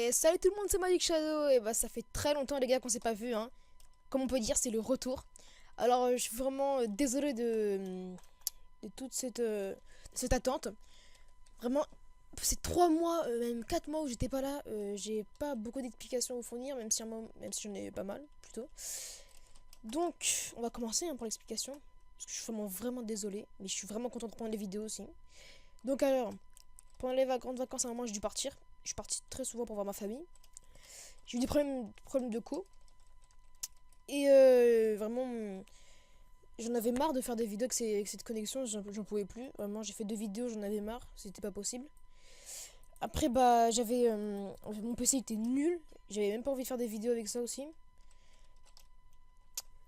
Et salut tout le monde, c'est Magic Shadow. Et bah ça fait très longtemps les gars qu'on s'est pas vu hein. Comme on peut dire, c'est le retour. Alors je suis vraiment désolé de toute cette attente. Vraiment, c'est 3 mois, même 4 mois où j'étais pas là. J'ai pas beaucoup d'explications à vous fournir, même si j'en ai pas mal plutôt. Donc on va commencer hein, pour l'explication. Parce que je suis vraiment désolé. Mais je suis vraiment content de prendre les vidéos aussi. Donc alors, pendant les grandes vacances à un moment j'ai dû partir. Je suis parti très souvent pour voir ma famille. J'ai eu des problèmes de co. Et vraiment, j'en avais marre de faire des vidéos avec cette connexion. J'en pouvais plus. Vraiment, j'ai fait 2 vidéos, j'en avais marre. C'était pas possible. Après, bah, mon PC était nul. J'avais même pas envie de faire des vidéos avec ça aussi.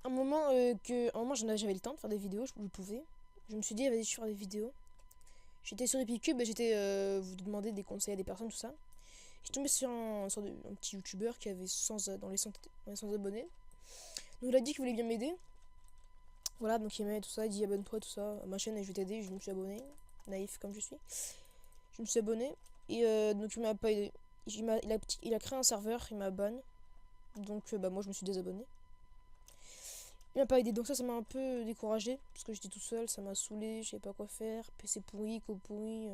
Un moment j'avais le temps de faire des vidéos, je pouvais. Je me suis dit, vas-y, je vais faire des vidéos. J'étais sur Epicube et j'étais vous demander des conseils à des personnes, tout ça. Je suis tombé sur un petit youtubeur qui avait dans les 100 abonnés. Donc il a dit qu'il voulait bien m'aider. Voilà, donc il m'a tout ça, il dit abonne-toi, tout ça, à ma chaîne et je vais t'aider. Je me suis abonné, naïf comme je suis. Je me suis abonné et donc il m'a pas aidé. Il a créé un serveur, il m'a ban. Donc bah moi je me suis désabonné. Il m'a pas aidé, donc ça m'a un peu découragé parce que j'étais tout seul, ça m'a saoulé, je savais pas quoi faire. PC pourri, co pourri,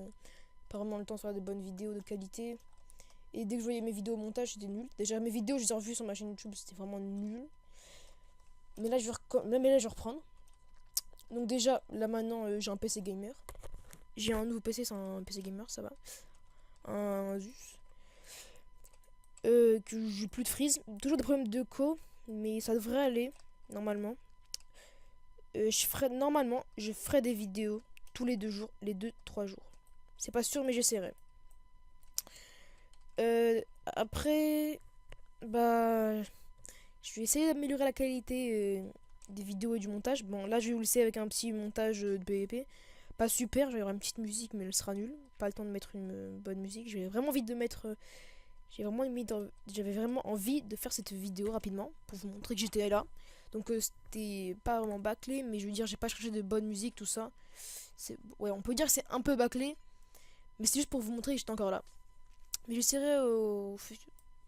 pas vraiment le temps de faire des bonnes vidéos de qualité. Et dès que je voyais mes vidéos au montage, c'était nul. Déjà, mes vidéos, je les ai revues sur ma chaîne YouTube, c'était vraiment nul. Mais là, je vais reprendre. Donc, déjà, là maintenant, j'ai un PC gamer. J'ai un nouveau PC, c'est un PC gamer, ça va. Un Asus. Que j'ai plus de freeze. Toujours des problèmes de co, mais ça devrait aller, normalement. Normalement, je ferai des vidéos tous les 2 jours, les 2-3 jours. C'est pas sûr, mais j'essaierai. Après, bah, je vais essayer d'améliorer la qualité des vidéos et du montage. Bon, là, je vais vous laisser avec un petit montage de PvP. Pas super, j'aurai une petite musique, mais elle sera nulle. Pas le temps de mettre une bonne musique. J'avais vraiment envie de mettre. J'avais vraiment envie de faire cette vidéo rapidement pour vous montrer que j'étais là. Donc, c'était pas vraiment bâclé, mais je veux dire, j'ai pas cherché de bonne musique, tout ça. Ouais, on peut dire que c'est un peu bâclé, mais c'est juste pour vous montrer que j'étais encore là. Mais j'essaierai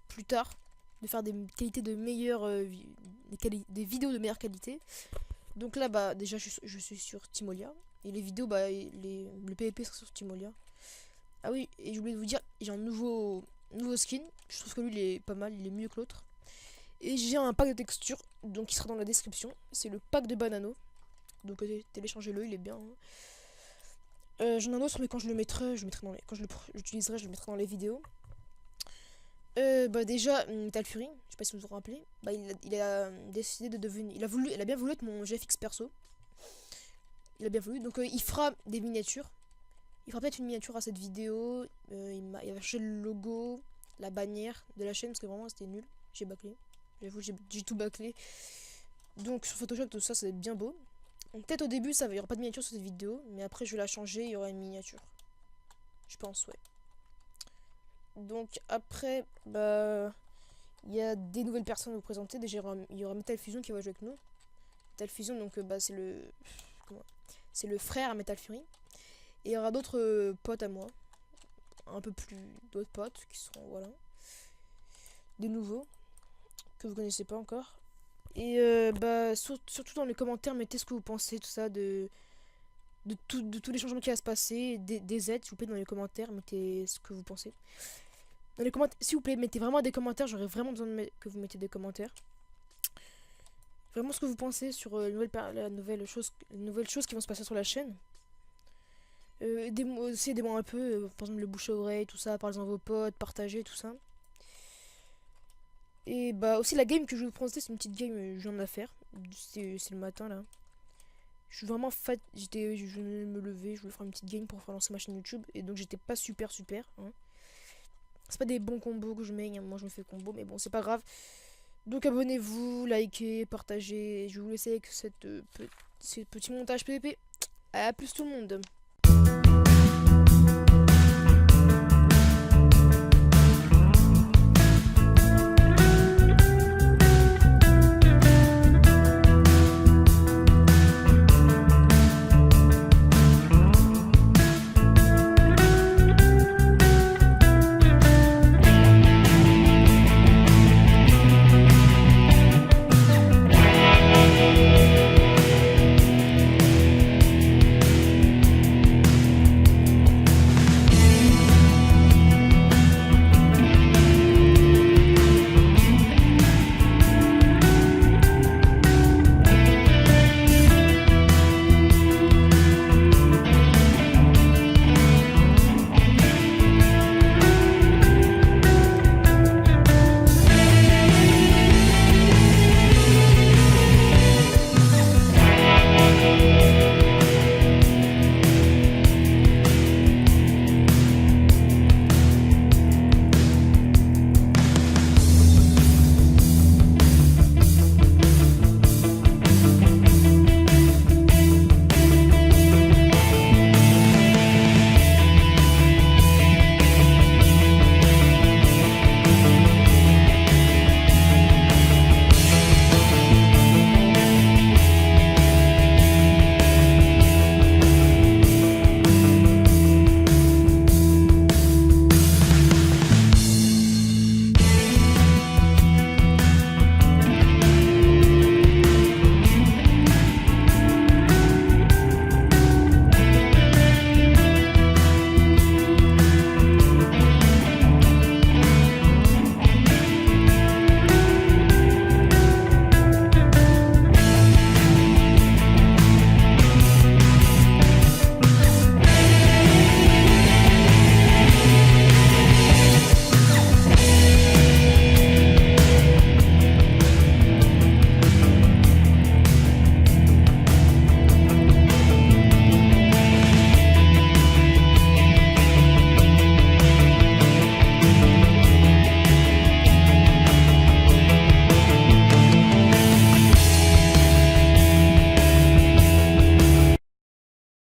plus tard de faire des qualités de meilleures des vidéos de meilleure qualité. Donc là bah déjà je suis sur Timolia et les vidéos bah le PvP sera sur Timolia. Ah oui, et j'ai oublié de vous dire, j'ai un nouveau skin. Je trouve que lui il est pas mal, il est mieux que l'autre. Et j'ai un pack de textures donc il sera dans la description. C'est le pack de Banano. Donc téléchargez-le, il est bien. J'en ai un autre mais quand je le mettrai, quand l'utiliserai, je le mettrai dans les vidéos. Bah déjà Metal Fury, je sais pas si vous vous rappelez, bah il a décidé de devenir, il a bien voulu être mon GFX perso. Il a bien voulu, donc il fera des miniatures. Il fera peut-être une miniature à cette vidéo. Il va chercher le logo, la bannière de la chaîne parce que vraiment c'était nul. J'ai bâclé, j'avoue j'ai tout bâclé. Donc sur Photoshop tout ça, ça va être bien beau. Donc peut-être au début il y aura pas de miniature sur cette vidéo, mais après je vais la changer, il y aura une miniature. Je pense, ouais. Donc après, bah, il y a des nouvelles personnes à vous présenter. Déjà, il y aura Metal Fusion qui va jouer avec nous. Metal Fusion, donc bah, c'est le frère à Metal Fury. Et il y aura d'autres potes à moi, d'autres potes qui seront voilà, des nouveaux que vous connaissez pas encore. Et bah surtout dans les commentaires, mettez ce que vous pensez, tout ça de tous les changements qui va se passer, des aides, s'il vous plaît, dans les commentaires, mettez ce que vous pensez. Dans les commentaires, s'il vous plaît, mettez vraiment des commentaires, j'aurais vraiment besoin que vous mettiez des commentaires. Vraiment ce que vous pensez sur les nouvelles choses qui vont se passer sur la chaîne. Aidez-moi un peu, par exemple le bouche à oreille, tout ça, parlez-en à vos potes, partagez, tout ça. Et bah aussi la game que je vais vous présenter, c'est une petite game, je viens de la faire. C'est le matin là. Je suis vraiment je venais de me lever, je voulais faire une petite game pour faire lancer ma chaîne YouTube. Et donc j'étais pas super hein. C'est pas des bons combos que je mets, moi je me fais combo, mais bon c'est pas grave. Donc abonnez-vous, likez, partagez. Je vais vous laisser avec ce petit montage PVP. A plus tout le monde.